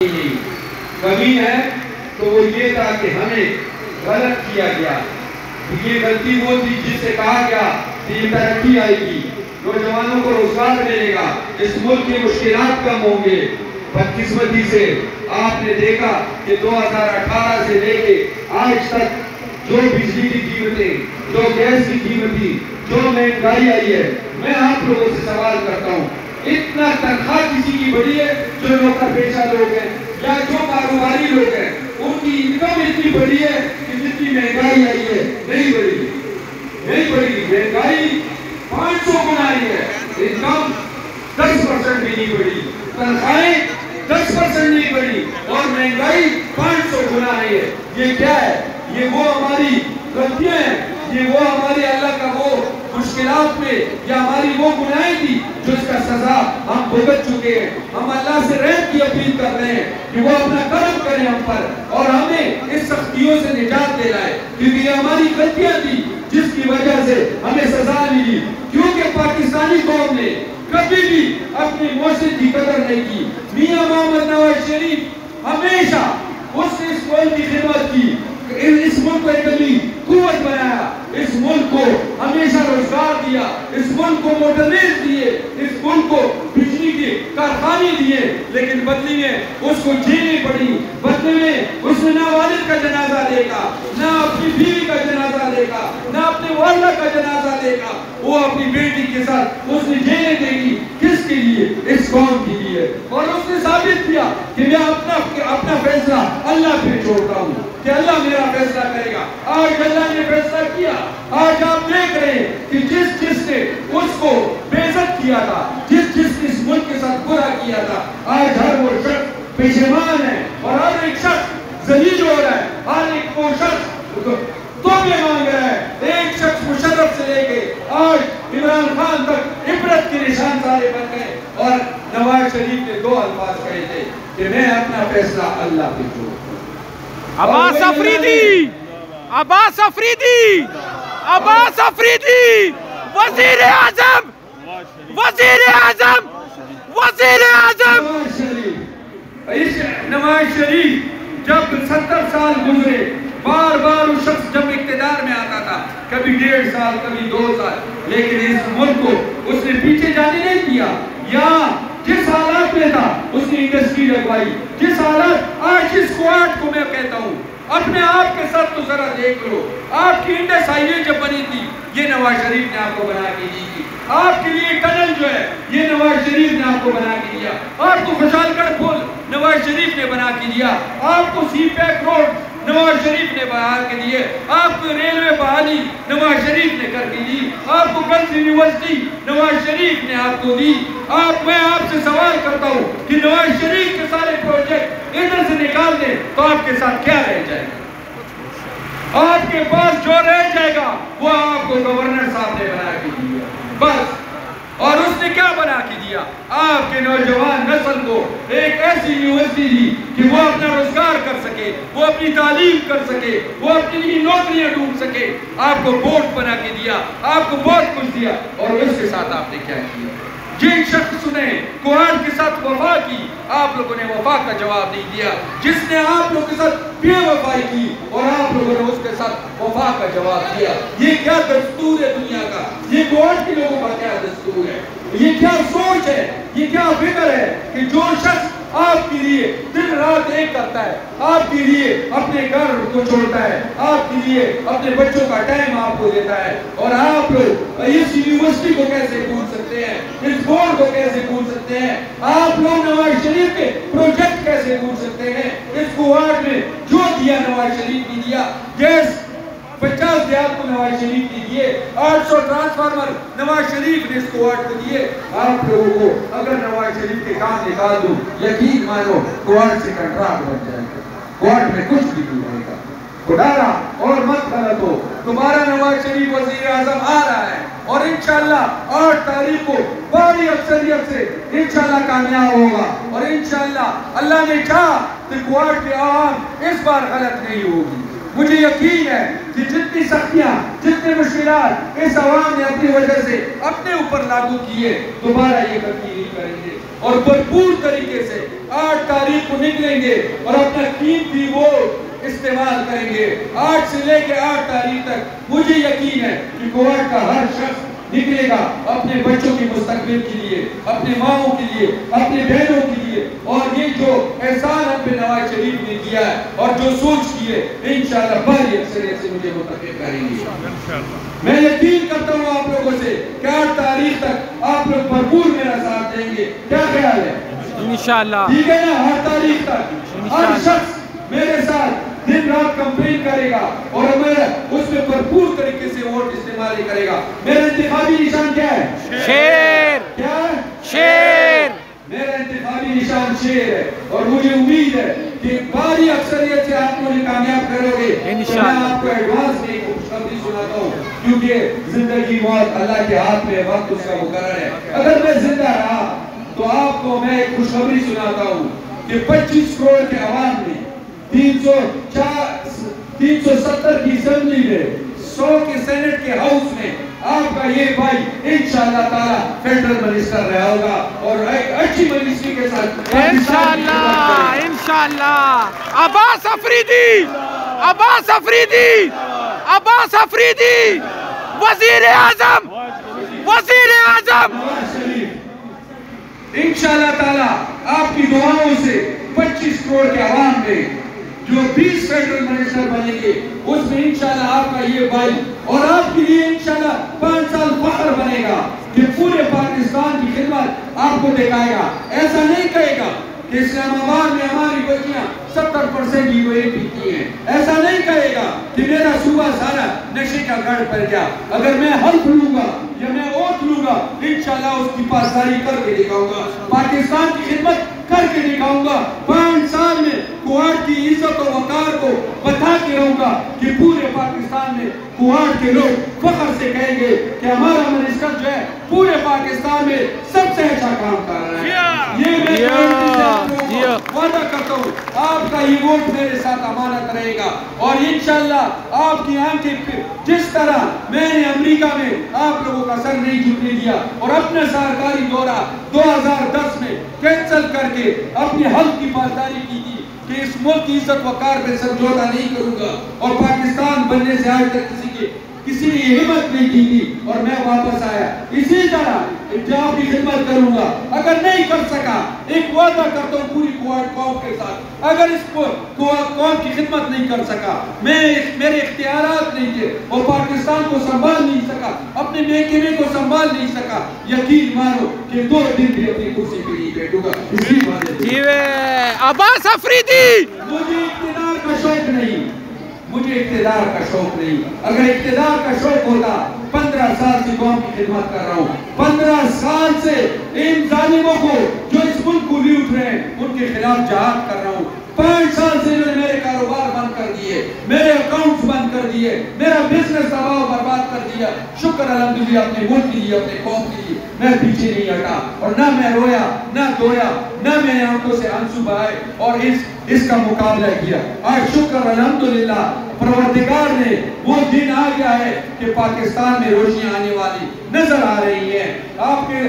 کمی ہے تو وہ یہ تھا کہ ہمیں غلط کیا گیا. یہ غلطی وہ تھی جس سے کہا گیا کہ یہ ترقی آئے گی، نوجوانوں کو روزگار ملے گا، اس ملک کی مشکلات کم ہوں گے. بدقسمتی سے آپ نے دیکھا کہ 2018 سے لے کے آج تک جو بجلی کی قیمتیں، جو گیس کی قیمتیں، جو مہنگائی آئی ہے، میں آپ لوگوں سے سوال کرتا ہوں، اتنا تنخواہ کسی کی بڑھی ہے جو نوکر پیشہ لوگ ہیں یا جو کاروباری لوگ ہیں، ان کی انکم اتنی بڑی ہے کہ جتنی مہنگائی آئی ہے نہیں بڑھی. مہنگائی 500 گنا آئی ہے، انکم 10% بھی نہیں بڑھی، تنخواہیں 10% نہیں بڑھی اور مہنگائی 500 گنا آئی ہے. یہ کیا ہے؟ یہ وہ ہماری غلطیاں ہیں، یہ وہ ہمارے اللہ کا وہ مشکلات میں یا ہماری وہ گناہیں تھی جو اس کا سزا ہم بھگت چکے ہیں. ہم اللہ سے رحم کی اپیل کر رہے ہیں کہ وہ اپنا کرم کریں ہم پر اور ہمیں اس سختیوں سے نجات دلائے، کیونکہ یہ ہماری غلطیاں تھی جس کی وجہ سے ہمیں سزا ملی. کیونکہ پاکستانی قوم نے کبھی بھی اپنی معاشرت کی قدر نہیں کی. میاں محمد نواز شریف ہمیشہ اس نے اس ملک کی خدمت کی، اس ملک کو ایک علی قوت بنایا، اس ملک کو ہمیشہ روزگار دیا، اس ملک کو موٹرویز دیے، اس ملک کو بجلی کے کارخانے دیے، لیکن بدلے میں اس کو جیلیں پڑی. بدلے میں اس نے نہ والد کا جنازہ لے گا، نہ اپنی بیوی کا جنازہ لے گا، نہ اپنے والدہ کا جنازہ لے گا. وہ اپنی بیٹی کے ساتھ اس نے جیلیں دے گی. کس کے لیے؟ اس قوم کے لیے. اور اس نے ثابت کیا کہ میں اپنا فیصلہ اللہ پہ چھوڑتا ہوں کہ اللہ میرا فیصلہ کرے گا. آج اللہ نے فیصلہ کیا. آج آپ دیکھ رہے ہیں کہ جس نے اس کو بے عزت کیا تھا، جس نے اس ملک کے ساتھ برا کیا تھا، آج ہر وہ شخص پشیمان ہے اور ہر ایک شخص ذلیل ہو رہا ہے. ہر ایک وہ شخص توبے مانگ رہا ہے. ایک شخص مشرف سے لے کے آج عمران خان تک عبرت کے نشان سارے بن گئے. اور نواز شریف نے 2 الفاظ کہے تھے کہ میں اپنا فیصلہ اللہ پہ چھوڑتا ہوں. عباس افریدی، عباس افریدی، عباس افریدی، وزیر اعظم، وزیر اعظم، وزیر اعظم. نواز شریف جب 70 سال گزرے، بار بار اس شخص جب اقتدار میں آتا تھا، کبھی 1.5 سال، کبھی 2 سال، لیکن اس ملک کو اس نے پیچھے جانے نہیں دیا. یہاں جس حالات میں تھا اس نے انڈسٹری لگوائی. جس حالات آج اس کوارٹ کو میں کہتا ہوں اپنے آپ کے ساتھ تو ذرا دیکھ لو. آپ کی انڈس ہائی وے جب بنی تھی یہ نواز شریف نے آپ کو بنا کے دی تھی. آپ کے لیے ٹنل جو ہے یہ نواز شریف نے آپ کو بنا کے دیا. آپ کو خوشحال گڑھ پل نواز شریف نے بنا کے دیا. آپ کو سی پیک روڈ نواز شریف نے بنا کے دیے. آپ کو ریلوے بحالی نواز شریف نے کر کے دی. آپ کو گرلز یونیورسٹی نواز شریف نے آپ کو دی. میں آپ سے سوال کرتا ہوں کہ نواز شریف کے سارے پروجیکٹ ادھر سے نکال دیں تو آپ کے ساتھ کیا رہ جائے گا؟ آپ کے پاس جو رہ جائے گا وہ آپ کو گورنر صاحب نے بنا کے دیا بس. اور اس نے کیا بنا کے دیا؟ آپ کے نوجوان نسل کو ایک ایسی یونیورسٹی دی کہ وہ اپنا روزگار کر سکے، وہ اپنی تعلیم کر سکے، وہ اپنی لیے نوکریاں ڈھونڈ سکے. آپ کو بورڈ بنا کے دیا، آپ کو بہت کچھ دیا. اور اس کے ساتھ آپ نے کیا کیا؟ جن شخص نے قرآن کے ساتھ وفا کی، آپ لوگوں نے وفا کا جواب نہیں دیا. جس نے آپ لوگوں کے ساتھ بے وفائی کی اور آپ لوگوں نے اس کے ساتھ وفا کا جواب دیا. یہ کیا دستور ہے دنیا کا؟ یہ قرآن کے لوگوں کا کیا دستور ہے؟ یہ کیا سوچ ہے؟ یہ کیا فکر ہے کہ جو شخص آپ کے لیے دن رات ایک کرتا ہے، آپ کے لیے اپنے گھر کو چھوڑتا ہے، آپ کے لیے اپنے بچوں کا ٹائم آپ کو دیتا ہے، اور آپ لوگ اس یونیورسٹی کو کیسے بھول سکتے ہیں؟ اس بورڈ کو کیسے بھول سکتے ہیں؟ آپ لوگ نواز شریف کے پروجیکٹ کیسے بھول سکتے ہیں؟ اس کوارٹ میں جو دیا نواز شریف نے دیا. گیس 50 دیہات کو نواز شریف نے دیے، 800 ٹرانسفارمر نواز شریف نے اس کوارٹ کو دیے. آپ لوگوں کو اگر نواز شریف کے کام نکال دوں، یقین مانو کوارٹ سے کنٹراکٹ بن جائے گا. کوارٹ میں کچھ بھی نہیں رہے گا. خدایا اور مت غلط ہو، تمہارا نواز شریف وزیر اعظم آ رہا ہے اور انشاءاللہ 8 تاریخ کو بڑی اکثریت سے انشاءاللہ کامیاب ہوگا. اور انشاءاللہ اللہ نے چاہا کہ کوارٹ کے عوام اس بار غلط نہیں ہوگی. مجھے یقین ہے کہ جتنی سختیاں، جتنے مشکلات اس عوام نے اپنی وجہ سے اپنے اوپر لاگو کیے، دوبارہ یہ غلطی نہیں کریں گے. اور بھرپور طریقے سے 8 تاریخ کو نکلیں گے اور اپنا قیمتی ووٹ استعمال کریں گے۔ 8 سے لے کے 8 تاریخ تک مجھے یقین ہے کہ کوارٹ کا ہر شخص نکلے گا اپنے بچوں کی مستقبل کے لیے، اپنے ماؤں کے لیے، اپنے بہنوں کے لیے، اور یہ جو احسان ہم پہ نواز شریف نے کیا ہے اور جو سوچ کی ہے انشاءاللہ بھاری اکثریت سے مجھے متفق کریں گے۔ میں یقین کرتا ہوں آپ لوگوں سے کہ 8 تاریخ تک آپ لوگ بھرپور میرا ساتھ دیں گے۔ کیا خیال ہے؟ انشاءاللہ ٹھیک ہے نا؟ 8 تاریخ تک ہر شخص میرے ساتھ دن رات کمپین کرے گا اور میں اس میں بھرپور طریقے سے ووٹ استعمال کرے گا۔ میرا انتخابی نشان کیا ہے؟ شیر۔ کیا ہے؟ شیر۔ میرا انتخابی نشان شیر ہے اور مجھے امید ہے کہ بھاری اکثریت سے آپ مجھے کامیاب کرو گے۔ انشاءاللہ میں آپ کو ایڈوانس میں خوشخبری سناتا ہوں کیونکہ زندگی موت اللہ کے ہاتھ میں، وقت اس کا مقرر ہے۔ اگر میں زندہ رہا تو آپ کو میں ایک خوشخبری سناتا ہوں کہ 25 کروڑ کے عوام نے 370 کی اسمبلی میں، 100 کے سینٹ کے ہاؤس میں آپ کا یہ بھائی انشاءاللہ تعالیٰ فیڈرل منسٹر رہا ہوگا اور ایک اچھی منسٹری کے ساتھ انشاءاللہ انشاءاللہ۔ عباس افریدی، عباس افریدی، عباس افریدی وزیر اعظم، وزیر اعظم۔ انشاءاللہ تعالیٰ آپ کی دعاؤں سے 25 کروڑ کے عوام میں جو 20 فیڈرل منسٹر بنیں گے اس میں انشاءاللہ آپ کا یہ بھائی اور آپ کے لیے انشاءاللہ 5 سال فخر بنے گا کہ پورے پاکستان کی خدمت آپ کو دکھائے گا۔ ایسا نہیں کہے گا کہ اسلام آباد میں ہماری بچیاں 70% UAE پیتی ہیں، ایسا نہیں کہے گا کہ میرا صوبہ سارا نشے کا گڑھ پر گیا۔ اگر میں حلف لوں گا یا میں اوت لوں گا انشاءاللہ اس کی پاسداری کر کے دکھاؤں گا، پاکستان کی خدمت کر کے دکھاؤں گا۔ 5 سال میں کوارٹ کی عزت و وقار کو بتا کے رہوں گا کہ پورے پاکستان میں کوارٹ کے لوگ فخر سے کہیں گے کہ ہمارا منسٹر جو ہے پورے پاکستان میں سب سے اچھا کام کر رہا ہے۔ یہ میں وعدہ کرتا ہوں آپ کا یہ ووٹ میرے ساتھ امانت رہے گا اور انشاءاللہ آپ کی آنکھیں جس طرح میں نے امریکہ میں آپ لوگوں کا سر نہیں جھکنے دیا اور اپنا سرکاری دورہ 2010 میں کینسل کر کے اپنے حق کی پاسداری کی تھی کہ اس ملک کی عزت وقار پہ سمجھوتا نہیں کروں گا اور پاکستان بننے سے آج تک کسی نے یہ ہمت نہیں کی تھی اور میں واپس آیا۔ اسی طرح آپ کی خدمت کروں گا۔ اگر نہیں کر سکا ایک وعدہ کرتا ہوں پوری کوارٹ قوم کے ساتھ، اگر اس قوم کی خدمت نہیں کر سکا، میرے اختیارات نہیں تھے اور پاکستان کو سنبھال نہیں سکا، اپنے محکمے کو سنبھال نہیں سکا، یقین مانو کہ 2 دن بھی اپنی کرسی پہ نہیں بیٹھوں گا۔ اسی وعدے عباس افریدی۔ مجھے اقتدار کا شوق نہیں، مجھے اقتدار کا شوق نہیں۔ اگر اقتدار کا شوق ہوتا 15 سال سے قوم کی خدمت کر رہا ہوں، 15 سال سے ان ظالموں کو جو اس ملک کو لوٹ رہے ہیں ان کے خلاف جہاد کر رہا ہوں۔ 5 سال سے انہوں نے میرے کاروبار بند کر دیے، میرے اکاؤنٹس بند کر دیے، میرا بزنس تباہ و برباد کر دیا۔ شکر الحمدللہ اپنے ملک کے لیے، اپنے قوم کے لیے میں پیچھے نہیں ہٹا اور نہ میں رویا نہ دویا، نہ میں نے آنکھوں سے آنسو بہائے اور اس کا مقابلہ کیا۔ آج شکر الحمدللہ پروردگار نے وہ دن آ گیا ہے کہ پاکستان میں روشنیاں آنے والی نظر آ رہی ہیں۔ آپ کے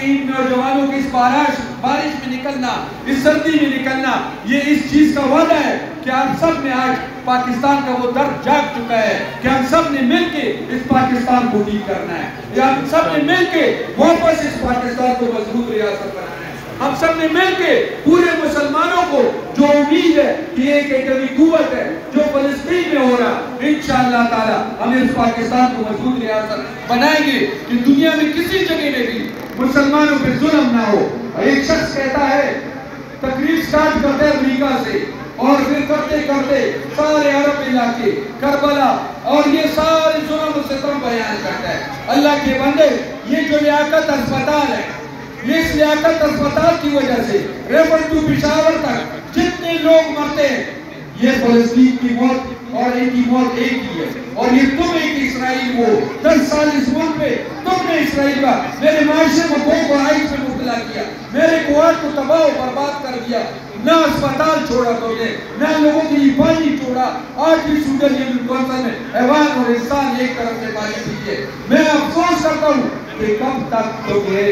ان نوجوانوں کے اس بارش میں نکلنا، اس سردی میں نکلنا، یہ اس چیز کا وعدہ ہے کہ آپ سب میں آج پاکستان کا وہ درد جاگ چکا ہے کہ ہم سب نے مل کے اس پاکستان کو ٹھیک کرنا ہے، یا ہم سب نے مل کے واپس اس پاکستان کو مضبوط ریاست بنانا ہے۔ ہم سب نے مل کے پورے مسلمانوں کو جو امید ہے کہ ایک ایٹمی قوت ہے جو فلسطین میں ہو رہا، انشاءاللہ تعالی ہم اس پاکستان کو مضبوط ریاست بنائیں گے کہ دنیا میں کسی جگہ میں بھی مسلمانوں پہ ظلم نہ ہو۔ ایک شخص کہتا ہے تقریر سٹارٹ کرتے امریکہ سے اور پھر کرتے کرتے سارے عرب علاقے، کربلا اور یہ سارے ظلم و ستم بیان کرتا ہے۔ اللہ کے بندے، یہ جو لیاقت اسپتال ہے، یہ اس لیاقت اسپتال کی وجہ سے ریفر ٹو پشاور تک جتنے لوگ مرتے ہیں یہ فلسطین کی موت اور ان کی موت ایک ہی ہے، اور یہ تم ایک اسرائیل ہو۔ 10 سال اس ملک پہ تم نے اسرائیل کا میرے معاشرے کو بھوک اور آئس میں مبتلا کیا، میرے کوارٹ کو تباہ و برباد کر دیا، نہ اسپتال چھوڑا تم نے، نہ لوگوں کے لیے پانی چھوڑا۔ آج بھی سوڈن یونین کونسل میں حیوان اور انسان ایک طرف سے پانی پیتے ہیں۔ میں افسوس کرتا ہوں کہ کب تک تو گئے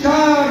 4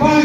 5